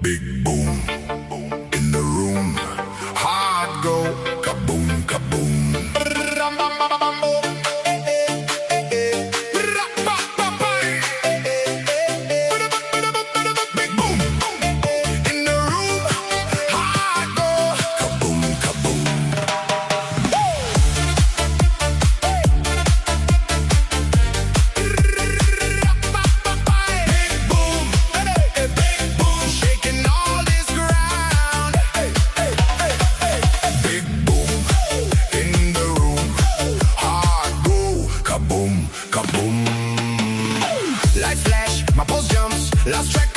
Big boom in the room. Heart go kaboom, kaboom. Big boom in the room. Heart go kaboom, kaboom. Big boom, shaking all this ground. Big boom in the room. Heart go kaboom, kaboom. Lights flash, my pulse jumps, lost track